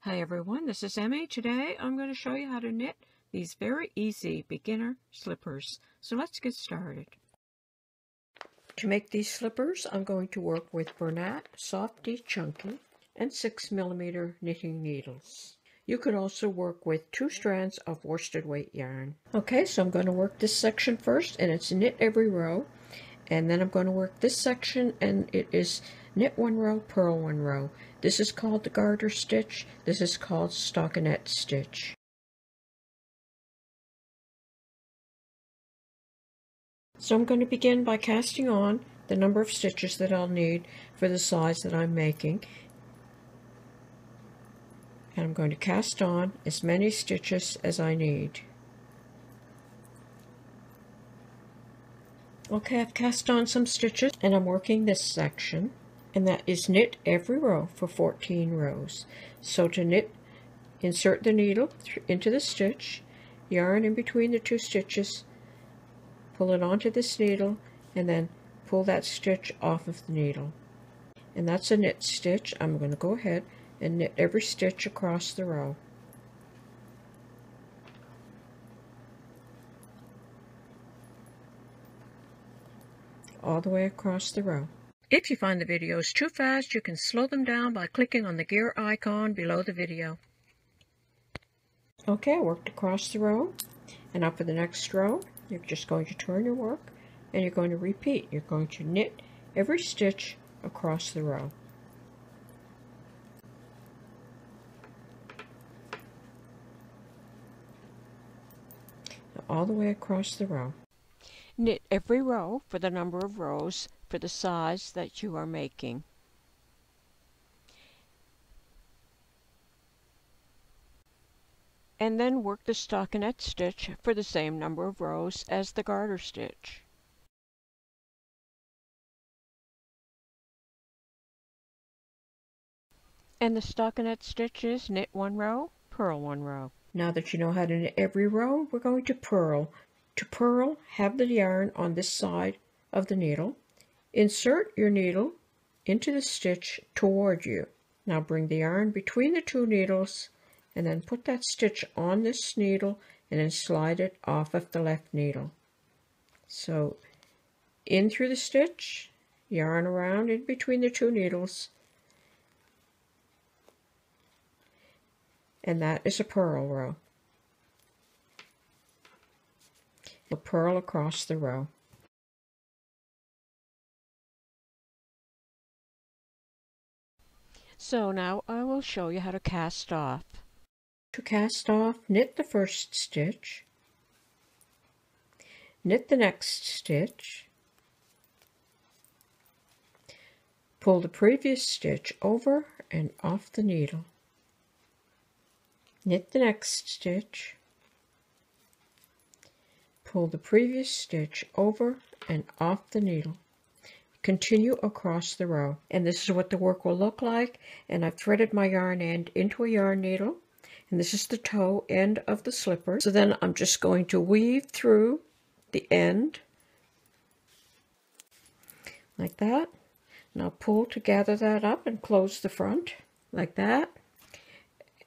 Hi everyone, this is Emmy. Today I'm going to show you how to knit these very easy beginner slippers. So let's get started. To make these slippers, I'm going to work with Bernat Softee Chunky and 6mm knitting needles. You could also work with 2 strands of worsted weight yarn. Okay, so I'm going to work this section first, and it's knit every row. And then I'm going to work this section, and it is knit 1 row, purl 1 row. This is called the garter stitch. This is called stockinette stitch. So I'm going to begin by casting on the number of stitches that I'll need for the size that I'm making. And I'm going to cast on as many stitches as I need. Okay, I've cast on some stitches and I'm working this section, and that is knit every row for 14 rows. So to knit, insert the needle into the stitch, yarn in between the 2 stitches, pull it onto this needle, and then pull that stitch off of the needle. And that's a knit stitch. I'm going to go ahead and knit every stitch across the row. All the way across the row. If you find the videos too fast, you can slow them down by clicking on the gear icon below the video. Okay, I worked across the row, and up for the next row, you're just going to turn your work, and you're going to repeat. You're going to knit every stitch across the row. Now, all the way across the row. Knit every row for the number of rows for the size that you are making. And then work the stockinette stitch for the same number of rows as the garter stitch. And the stockinette stitch is knit 1 row, purl 1 row. Now that you know how to knit every row, we're going to purl. To purl, have the yarn on this side of the needle. Insert your needle into the stitch toward you. Now bring the yarn between the 2 needles and then put that stitch on this needle and then slide it off of the left needle. So in through the stitch, yarn around in between the 2 needles, and that is a purl row. A purl across the row. So now I will show you how to cast off. To cast off, knit the first stitch, knit the next stitch, pull the previous stitch over and off the needle, knit the next stitch, pull the previous stitch over and off the needle. Continue across the row, and this is what the work will look like. And I've threaded my yarn end into a yarn needle, and this is the toe end of the slipper. So then I'm just going to weave through the end like that. Now pull to gather that up and close the front like that,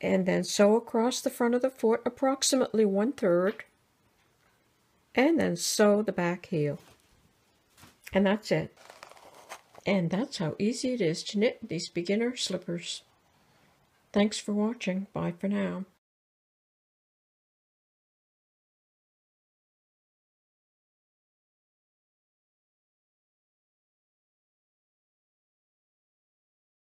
and then sew across the front of the foot approximately 1/3, and then sew the back heel, and that's it. And that's how easy it is to knit these beginner slippers. Thanks for watching. Bye for now.